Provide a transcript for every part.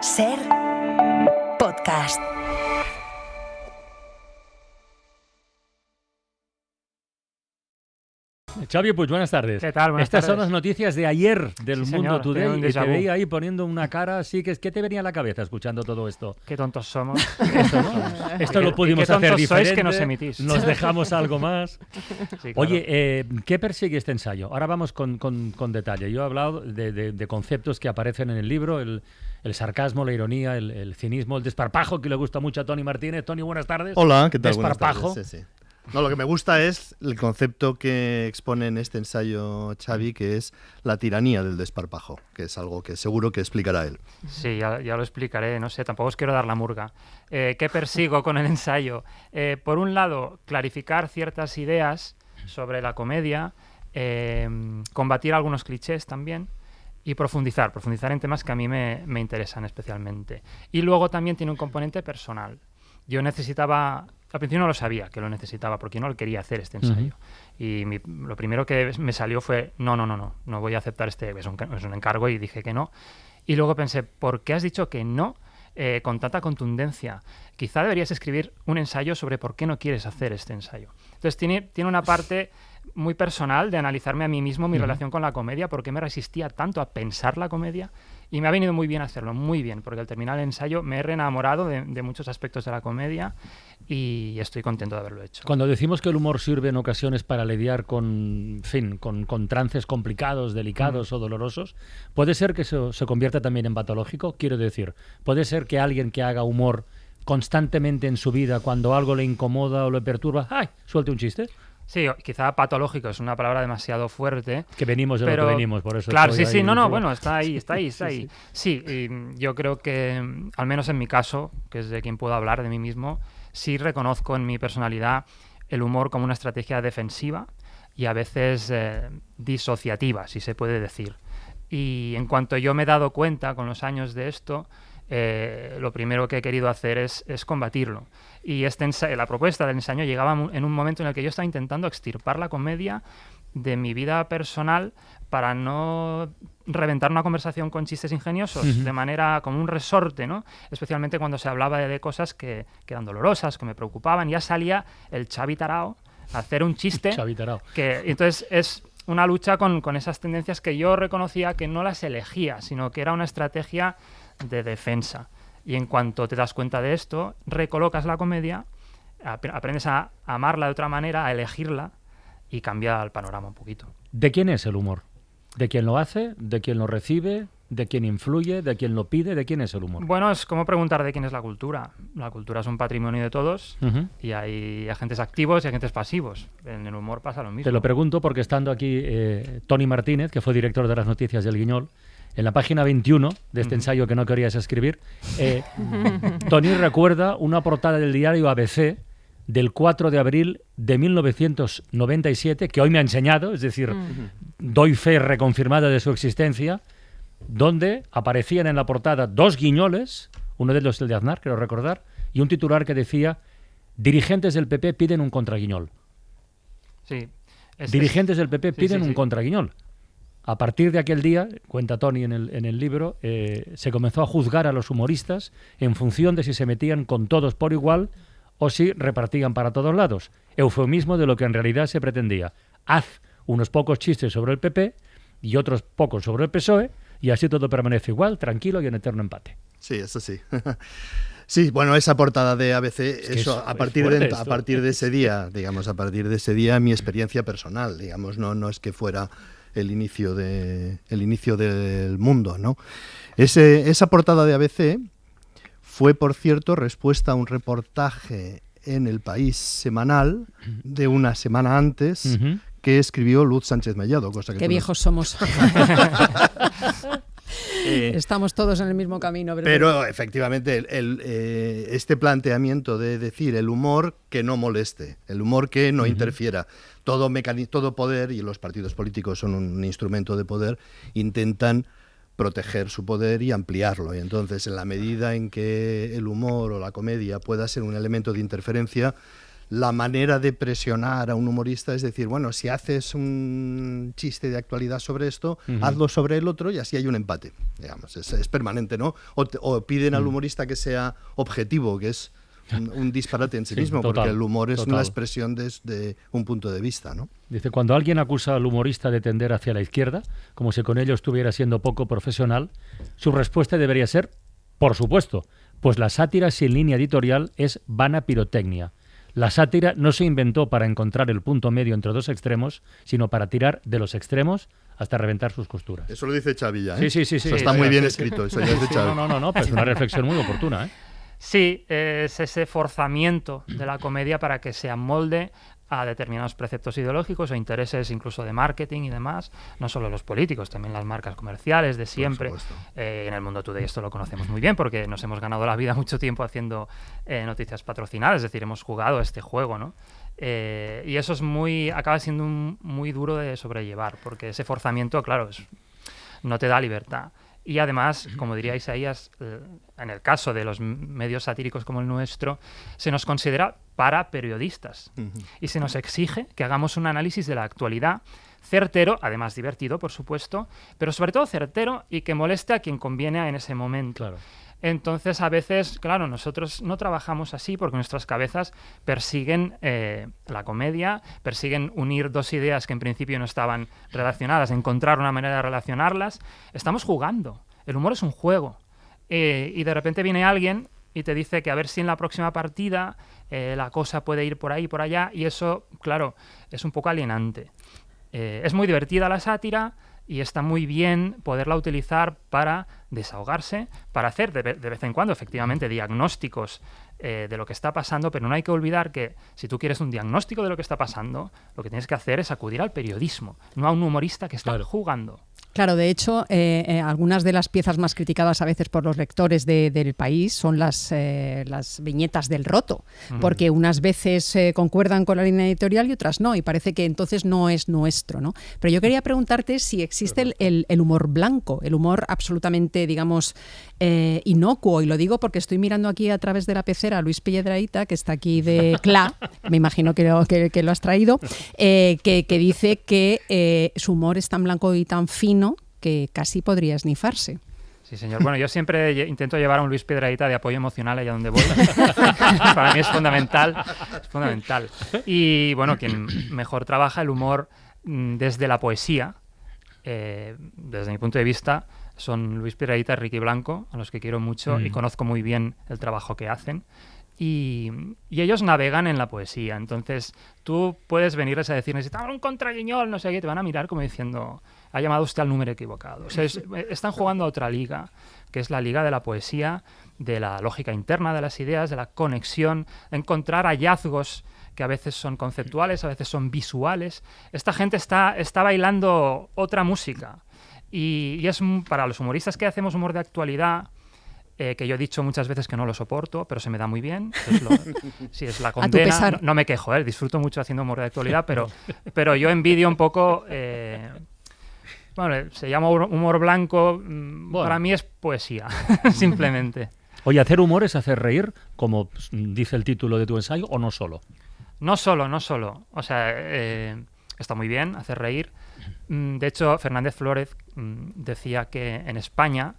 Ser podcast. Xavi, pues buenas tardes. ¿Qué tal? Buenas Estas tardes. son las noticias de ayer del Sí, Mundo señor, Today tengo un y te déjà vu. veía ahí poniendo una cara así. ¿Qué te venía a la cabeza escuchando todo esto? Qué tontos somos. Esto, ¿no? Esto lo pudimos qué hacer tontos sois diferente. que nos emitís. Nos dejamos algo más. Sí, claro. Oye, ¿qué persigue este ensayo? Ahora vamos con detalle. Yo he hablado de conceptos que aparecen en el libro, el sarcasmo, la ironía, el cinismo, el desparpajo, que le gusta mucho a Toni Martínez. Toni, buenas tardes. Hola, ¿qué tal? Desparpajo. Buenas tardes. Sí. No, lo que me gusta es el concepto que expone en este ensayo Xavi, que es la tiranía del desparpajo, que es algo que seguro que explicará él. Sí, ya lo explicaré, no sé, tampoco os quiero dar la murga. ¿Qué persigo con el ensayo? Por un lado, clarificar ciertas ideas sobre la comedia, combatir algunos clichés también y profundizar en temas que a mí me interesan especialmente. Y luego también tiene un componente personal. Yo necesitaba, al principio no lo sabía que lo necesitaba porque yo no quería hacer este ensayo. Y lo primero que me salió fue, no voy a aceptar es un encargo, y dije que no. Y luego pensé, ¿por qué has dicho que no con tanta contundencia? Quizá deberías escribir un ensayo sobre por qué no quieres hacer este ensayo. Entonces tiene una parte muy personal de analizarme a mí mismo, mi relación con la comedia, por qué me resistía tanto a pensar la comedia, y me ha venido muy bien hacerlo, muy bien, porque al terminar el ensayo me he reenamorado de muchos aspectos de la comedia y estoy contento de haberlo hecho. Cuando decimos que el humor sirve en ocasiones para lidiar con trances complicados, delicados o dolorosos, ¿puede ser que eso se convierta también en patológico? Quiero decir, ¿puede ser que alguien que haga humor constantemente en su vida, cuando algo le incomoda o le perturba, ¡ay!, suelte un chiste? Sí, quizá patológico es una palabra demasiado fuerte. Que venimos de pero, lo que venimos, por eso. Claro, estoy sí, ahí, bueno, está ahí. Sí, y yo creo que, al menos en mi caso, que es de quien puedo hablar de mí mismo, sí reconozco en mi personalidad el humor como una estrategia defensiva y a veces disociativa, si se puede decir. Y en cuanto yo me he dado cuenta con los años de esto, lo primero que he querido hacer es combatirlo. Y la propuesta del ensayo llegaba en un momento en el que yo estaba intentando extirpar la comedia de mi vida personal para no reventar una conversación con chistes ingeniosos de manera como un resorte, ¿no? Especialmente cuando se hablaba de cosas que eran dolorosas, que me preocupaban. Ya salía el Xavi Tarao a hacer un chiste. Xavi Tarao. Entonces es una lucha con esas tendencias que yo reconocía que no las elegía, sino que era una estrategia de defensa. Y en cuanto te das cuenta de esto, recolocas la comedia, aprendes a amarla de otra manera, a elegirla y cambia el panorama un poquito. ¿De quién es el humor? ¿De quién lo hace? ¿De quién lo recibe? ¿De quién influye? ¿De quién lo pide? ¿De quién es el humor? Bueno, es como preguntar de quién es la cultura. La cultura es un patrimonio de todos y hay agentes activos y agentes pasivos. En el humor pasa lo mismo. Te lo pregunto porque estando aquí Toni Martínez, que fue director de las noticias del Guiñol, en la página 21 de este ensayo que no querías escribir, Toni recuerda una portada del diario ABC del 4 de abril de 1997, que hoy me ha enseñado, es decir, doy fe reconfirmada de su existencia, donde aparecían en la portada dos guiñoles, uno de ellos el de Aznar, creo recordar, y un titular que decía: dirigentes del PP piden un contraguiñol. Sí. Dirigentes del PP piden un contraguiñol. A partir de aquel día, cuenta Toni en el libro, se comenzó a juzgar a los humoristas en función de si se metían con todos por igual o si repartían para todos lados. Eufemismo de lo que en realidad se pretendía. Haz unos pocos chistes sobre el PP y otros pocos sobre el PSOE y así todo permanece igual, tranquilo y en eterno empate. Sí, eso sí. Sí, bueno, esa portada de ABC, a partir de ese día, mi experiencia personal, digamos, no es que fuera el inicio del mundo, ¿no? Esa portada de ABC fue, por cierto, respuesta a un reportaje en El País semanal de una semana antes que escribió Luz Sánchez Mellado, cosa que qué viejos somos. Estamos todos en el mismo camino. Pero efectivamente, este planteamiento de decir el humor que no moleste, el humor que no interfiera, todo poder, y los partidos políticos son un instrumento de poder, intentan proteger su poder y ampliarlo. Y entonces, en la medida en que el humor o la comedia pueda ser un elemento de interferencia, la manera de presionar a un humorista es decir, bueno, si haces un chiste de actualidad sobre esto, hazlo sobre el otro y así hay un empate, digamos, es permanente, ¿no? O piden al humorista que sea objetivo, que es un disparate en sí mismo, total, porque el humor es total. una expresión desde un punto de vista, ¿no? Dice, cuando alguien acusa al humorista de tender hacia la izquierda, como si con ello estuviera siendo poco profesional, su respuesta debería ser, por supuesto, pues la sátira sin línea editorial es vana pirotecnia. La sátira no se inventó para encontrar el punto medio entre dos extremos, sino para tirar de los extremos hasta reventar sus costuras. Eso lo dice Xavi ya, ¿eh? Sí. Eso está muy bien escrito, eso ya es de Xavi. No, pero es una reflexión muy oportuna, ¿eh? Sí, es ese forzamiento de la comedia para que se amolde a determinados preceptos ideológicos o intereses incluso de marketing y demás, no solo los políticos, también las marcas comerciales de siempre. En el Mundo Today esto lo conocemos muy bien porque nos hemos ganado la vida mucho tiempo haciendo noticias patrocinadas, es decir, hemos jugado este juego, ¿no? Y eso es acaba siendo muy duro de sobrellevar, porque ese forzamiento, claro, no te da libertad. Y además, como diría Isaías, en el caso de los medios satíricos como el nuestro, se nos considera para periodistas y se nos exige que hagamos un análisis de la actualidad certero, además divertido, por supuesto, pero sobre todo certero y que moleste a quien conviene en ese momento. Claro. Entonces, a veces, claro, nosotros no trabajamos así porque nuestras cabezas persiguen la comedia, persiguen unir dos ideas que en principio no estaban relacionadas, encontrar una manera de relacionarlas. Estamos jugando. El humor es un juego. Y de repente viene alguien y te dice que a ver si en la próxima partida la cosa puede ir por ahí, por allá, y eso, claro, es un poco alienante. Es muy divertida la sátira, y está muy bien poderla utilizar para desahogarse, para hacer de vez en cuando, efectivamente, diagnósticos de lo que está pasando, pero no hay que olvidar que si tú quieres un diagnóstico de lo que está pasando, lo que tienes que hacer es acudir al periodismo, no a un humorista que está jugando. Claro, de hecho, algunas de las piezas más criticadas a veces por los lectores del país son las viñetas del roto, porque unas veces concuerdan con la línea editorial y otras no, y parece que entonces no es nuestro, ¿no? Pero yo quería preguntarte si existe el humor blanco, el humor absolutamente, digamos, inocuo, y lo digo porque estoy mirando aquí a través de la pecera a Luis Piedrahita, que está aquí de CLA, me imagino que lo has traído, que dice que su humor es tan blanco y tan fino que casi podría esnifarse. Sí, señor. Bueno, yo siempre intento llevar a un Luis Piedrahita de apoyo emocional allá donde voy. Para mí es fundamental. Es fundamental. Y bueno, quien mejor trabaja el humor desde la poesía, desde mi punto de vista, son Luis Piedrahita y Ricky Blanco, a los que quiero mucho y conozco muy bien el trabajo que hacen. Y ellos navegan en la poesía. Entonces, tú puedes venirles a decir, necesitamos un contra Guiñol, no sé qué, te van a mirar como diciendo, ha llamado usted al número equivocado. O sea, están jugando a otra liga, que es la liga de la poesía, de la lógica interna de las ideas, de la conexión, de encontrar hallazgos que a veces son conceptuales, a veces son visuales. Esta gente está bailando otra música. Y es para los humoristas que hacemos humor de actualidad, que yo he dicho muchas veces que no lo soporto, pero se me da muy bien. Si es la condena, no me quejo, disfruto mucho haciendo humor de actualidad, pero yo envidio un poco... bueno, se llama humor blanco, para mí es poesía, simplemente. Oye, ¿hacer humor es hacer reír, como dice el título de tu ensayo, o no solo? No solo. O sea, está muy bien hacer reír. De hecho, Fernández Flórez decía que en España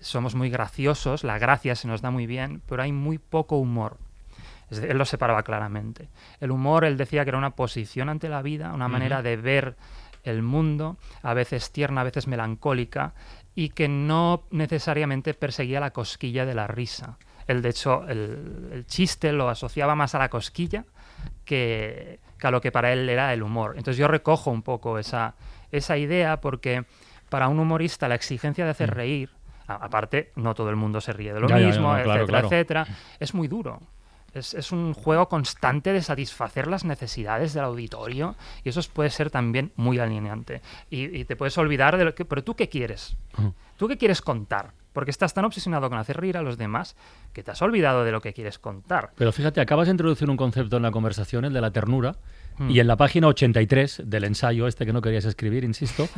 somos muy graciosos, la gracia se nos da muy bien, pero hay muy poco humor. Él lo separaba claramente. El humor, él decía que era una posición ante la vida, una manera de ver el mundo, a veces tierna, a veces melancólica, y que no necesariamente perseguía la cosquilla de la risa. Él, de hecho, el chiste lo asociaba más a la cosquilla que a lo que para él era el humor. Entonces yo recojo un poco esa idea, porque para un humorista la exigencia de hacer reír, aparte no todo el mundo se ríe de lo mismo, etcétera, es muy duro. Es un juego constante de satisfacer las necesidades del auditorio, y eso puede ser también muy alienante. Y te puedes olvidar de lo que... Pero ¿tú qué quieres? ¿Tú qué quieres contar? Porque estás tan obsesionado con hacer reír a los demás que te has olvidado de lo que quieres contar. Pero fíjate, acabas de introducir un concepto en la conversación, el de la ternura, y en la página 83 del ensayo este que no querías escribir, insisto,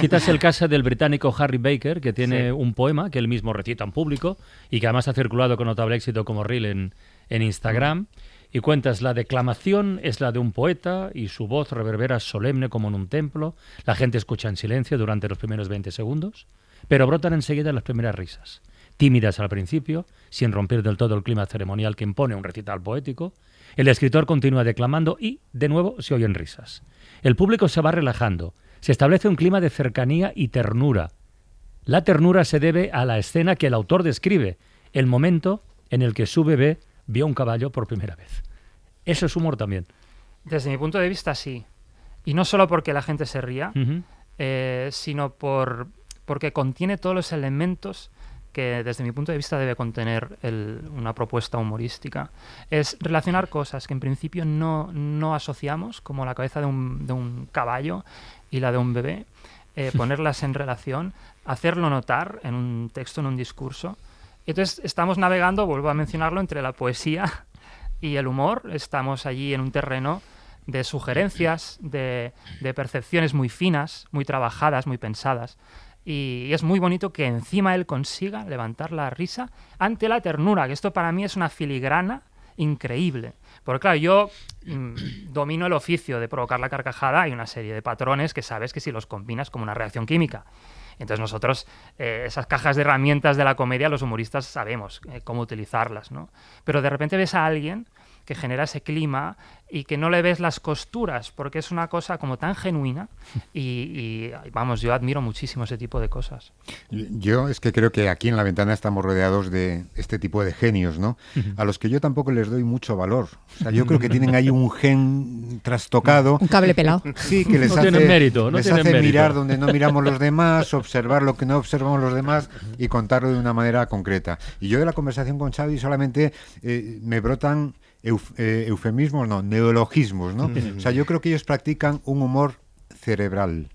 citas el caso del británico Harry Baker, que tiene un poema que él mismo recita en público y que además ha circulado con notable éxito como reel en Instagram, y cuentas: la declamación es la de un poeta y su voz reverbera solemne como en un templo. La gente escucha en silencio durante los primeros 20 segundos, pero brotan enseguida las primeras risas, tímidas al principio, sin romper del todo el clima ceremonial que impone un recital poético. El escritor continúa declamando y, de nuevo, se oyen risas. El público se va relajando. Se establece un clima de cercanía y ternura. La ternura se debe a la escena que el autor describe, el momento en el que su bebé vio un caballo por primera vez. Eso es humor también. Desde mi punto de vista, sí. Y no solo porque la gente se ría, sino porque contiene todos los elementos que desde mi punto de vista debe contener una propuesta humorística. Es relacionar cosas que en principio no asociamos, como la cabeza de un caballo y la de un bebé, ponerlas en relación, hacerlo notar en un texto, en un discurso. Entonces estamos navegando, vuelvo a mencionarlo, entre la poesía y el humor. Estamos allí en un terreno de sugerencias, de percepciones muy finas, muy trabajadas, muy pensadas. Y es muy bonito que encima él consiga levantar la risa ante la ternura, que esto para mí es una filigrana increíble. Porque claro, yo domino el oficio de provocar la carcajada. Hay una serie de patrones que sabes que si los combinas como una reacción química. Entonces nosotros, esas cajas de herramientas de la comedia, los humoristas sabemos cómo utilizarlas, ¿no? Pero de repente ves a alguien que genera ese clima y que no le ves las costuras, porque es una cosa como tan genuina y vamos, yo admiro muchísimo ese tipo de cosas. Yo es que creo que aquí en La Ventana estamos rodeados de este tipo de genios, ¿no? A los que yo tampoco les doy mucho valor. O sea, yo creo que tienen ahí un gen trastocado. Un cable pelado. Sí, que les no hace, tienen mérito, les hace mirar donde no miramos los demás, observar lo que no observamos los demás y contarlo de una manera concreta. Y yo de la conversación con Xavi solamente me brotan eufemismos, no, neologismos, ¿no? O sea, yo creo que ellos practican un humor cerebral,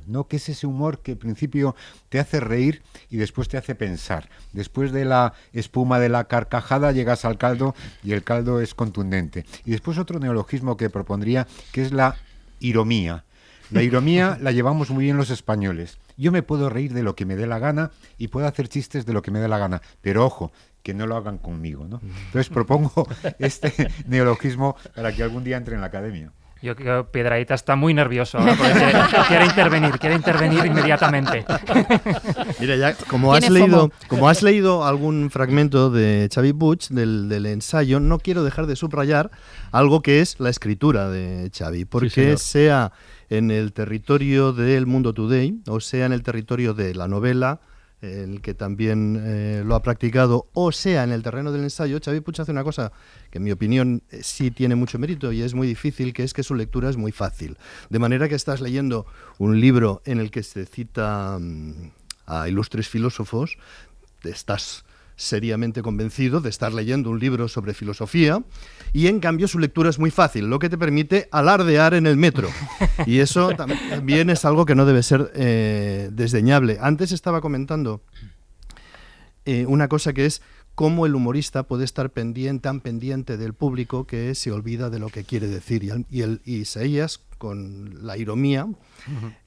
¿no? Que es ese humor que al principio te hace reír y después te hace pensar. Después de la espuma de la carcajada llegas al caldo y el caldo es contundente. Y después otro neologismo que propondría, que es la ironía. La ironía la llevamos muy bien los españoles. Yo me puedo reír de lo que me dé la gana y puedo hacer chistes de lo que me dé la gana, pero ojo, que no lo hagan conmigo, ¿no? Entonces propongo este neologismo para que algún día entre en la academia. Yo creo que Piedrahita está muy nervioso ahora porque quiere intervenir inmediatamente. Mira, ya como has leído algún fragmento de Xavi Puig del ensayo, no quiero dejar de subrayar algo que es la escritura de Xavi, porque sea en el territorio del Mundo Today o sea en el territorio de la novela, el que también lo ha practicado, o sea en el terreno del ensayo, Xavi Puig hace una cosa que en mi opinión sí tiene mucho mérito y es muy difícil, que es que su lectura es muy fácil. De manera que estás leyendo un libro en el que se cita a ilustres filósofos, estás seriamente convencido de estar leyendo un libro sobre filosofía y en cambio su lectura es muy fácil, lo que te permite alardear en el metro y eso también es algo que no debe ser desdeñable. Antes estaba comentando una cosa que es cómo el humorista puede estar tan pendiente del público que se olvida de lo que quiere decir y Isaías, con la ironía,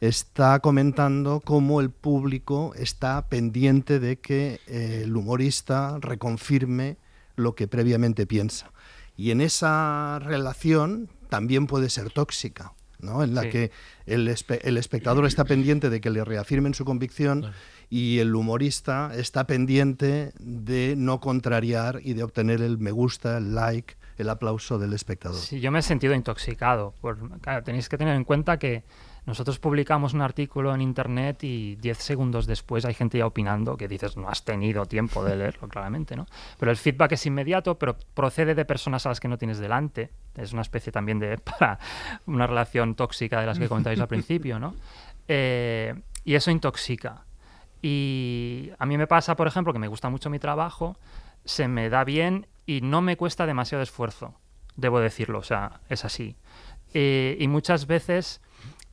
está comentando cómo el público está pendiente de que el humorista reconfirme lo que previamente piensa. Y en esa relación también puede ser tóxica, ¿no? En la que el espectador está pendiente de que le reafirmen su convicción y el humorista está pendiente de no contrariar y de obtener el me gusta, el like, el aplauso del espectador. Sí, yo me he sentido intoxicado. Claro, tenéis que tener en cuenta que nosotros publicamos un artículo en internet y 10 segundos después hay gente ya opinando que dices, no has tenido tiempo de leerlo, claramente, ¿no? Pero el feedback es inmediato, pero procede de personas a las que no tienes delante. Es una especie también para una relación tóxica de las que comentáis al principio, ¿no? Y eso intoxica. Y a mí me pasa, por ejemplo, que me gusta mucho mi trabajo, se me da bien y no me cuesta demasiado esfuerzo, debo decirlo, o sea, es así. Y muchas veces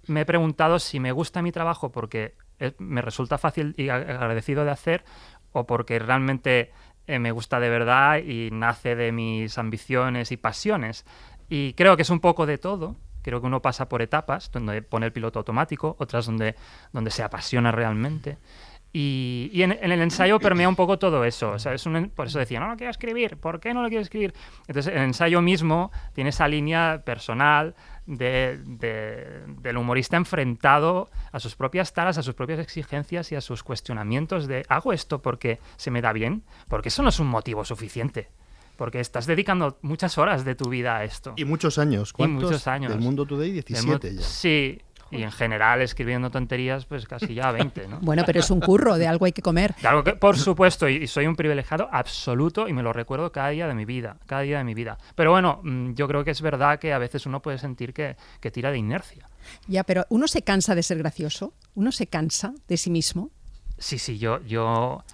me he preguntado si me gusta mi trabajo porque me resulta fácil y agradecido de hacer o porque realmente me gusta de verdad y nace de mis ambiciones y pasiones. Y creo que es un poco de todo. Creo que uno pasa por etapas, donde pone el piloto automático, otras donde se apasiona realmente. Y en el ensayo permea un poco todo eso. O sea, por eso decía, no quiero escribir. ¿Por qué no lo quiero escribir? Entonces, el ensayo mismo tiene esa línea personal del humorista enfrentado a sus propias taras, a sus propias exigencias y a sus cuestionamientos de ¿hago esto porque se me da bien? Porque eso no es un motivo suficiente. Porque estás dedicando muchas horas de tu vida a esto. Y muchos años. ¿Cuántos? Y muchos años. Del Mundo Today, 17 ya. Sí. Y en general, escribiendo tonterías, pues casi ya 20, ¿no? Bueno, pero es un curro, de algo hay que comer. De algo que, por supuesto, y soy un privilegiado absoluto y me lo recuerdo cada día de mi vida, cada día de mi vida. Pero bueno, yo creo que es verdad que a veces uno puede sentir que tira de inercia. Ya, pero ¿uno se cansa de ser gracioso? ¿Uno se cansa de sí mismo? Sí, yo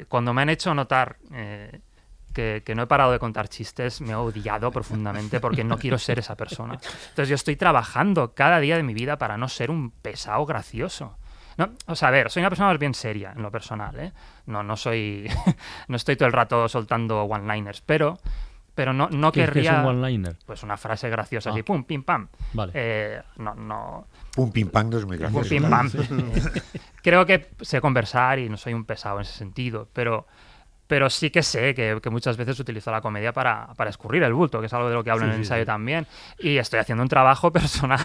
cuando me han hecho notar que no he parado de contar chistes, me he odiado profundamente porque no quiero ser esa persona. Entonces yo estoy trabajando cada día de mi vida para no ser un pesado gracioso. No, o sea, a ver, soy una persona más bien seria en lo personal, ¿eh? No soy... no estoy todo el rato soltando one-liners, pero no querría... ¿Qué es un one-liner? Pues una frase graciosa, así, pum, pim, pam. Vale. Pum, pim, pam, no es muy gracioso. Pum, pim, pam. Creo que sé conversar y no soy un pesado en ese sentido, pero sí que sé que muchas veces utilizo la comedia para escurrir el bulto, que es algo de lo que hablo en el ensayo también. Y estoy haciendo un trabajo personal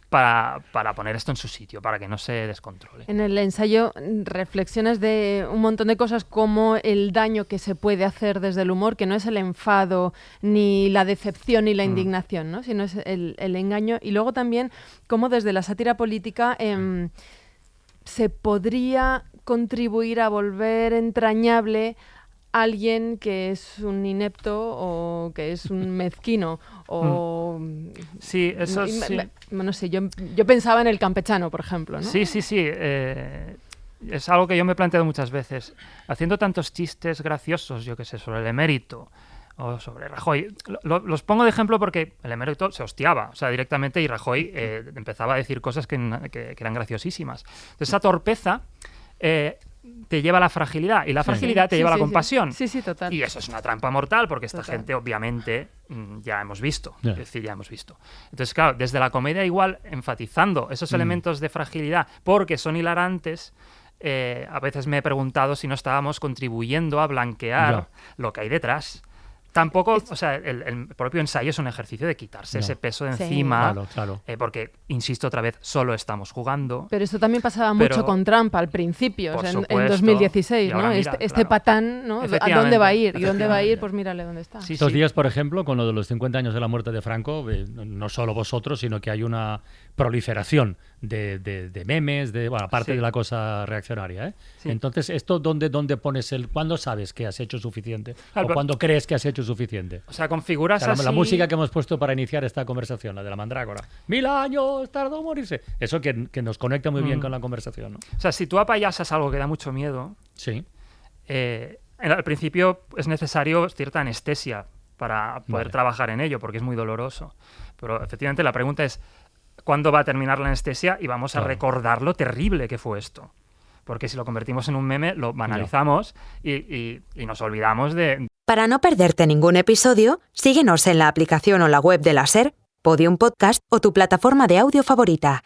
para poner esto en su sitio, para que no se descontrole. En el ensayo reflexionas de un montón de cosas como el daño que se puede hacer desde el humor, que no es el enfado, ni la decepción, ni la indignación, ¿no? Sino es el engaño. Y luego también cómo desde la sátira política se podría contribuir a volver entrañable alguien que es un inepto o que es un mezquino o... Sí, eso sí. No sé, yo pensaba en el campechano, por ejemplo, ¿no? Sí. Es algo que yo me he planteado muchas veces. Haciendo tantos chistes graciosos, yo qué sé, sobre el emérito o sobre Rajoy. Los pongo de ejemplo porque el emérito se hostiaba, o sea, directamente, y Rajoy empezaba a decir cosas que eran graciosísimas. Entonces, esa torpeza te lleva a la fragilidad, y la fragilidad te lleva a la compasión. Sí, total. Y eso es una trampa mortal, porque esta gente, obviamente, ya hemos visto. Yeah. Es decir, ya hemos visto. Entonces, claro, desde la comedia igual, enfatizando esos elementos de fragilidad, porque son hilarantes, a veces me he preguntado si no estábamos contribuyendo a blanquear lo que hay detrás. Tampoco, o sea, el propio ensayo es un ejercicio de quitarse ese peso de encima, Claro. Porque, insisto otra vez, solo estamos jugando. Pero esto también pasaba mucho con Trump al principio, Por en supuesto. 2016, Ahora ¿no? mira, Este patán, ¿no? ¿A dónde va a ir? ¿Y dónde va a ir? Pues mírale dónde está. Estos días, por ejemplo, con lo de los 50 años de la muerte de Franco, no solo vosotros, sino que hay una proliferación de memes, aparte de la cosa reaccionaria, ¿eh? Sí. Entonces, ¿esto dónde pones ¿cuándo sabes que has hecho suficiente? Claro, ¿O cuándo crees que has hecho suficiente? O sea, con figuras O sea, así... la música que hemos puesto para iniciar esta conversación, la de la mandrágora. 1000 años tardó en morirse. Eso que nos conecta muy bien con la conversación, ¿no? O sea, si tú apayasas algo que da mucho miedo, Sí. al principio es necesario cierta anestesia para poder trabajar en ello, porque es muy doloroso. Pero efectivamente la pregunta es, ¿cuándo va a terminar la anestesia? Y vamos a recordar lo terrible que fue esto. Porque si lo convertimos en un meme, lo banalizamos y nos olvidamos de... Para no perderte ningún episodio, síguenos en la aplicación o la web de la SER, Podium Podcast o tu plataforma de audio favorita.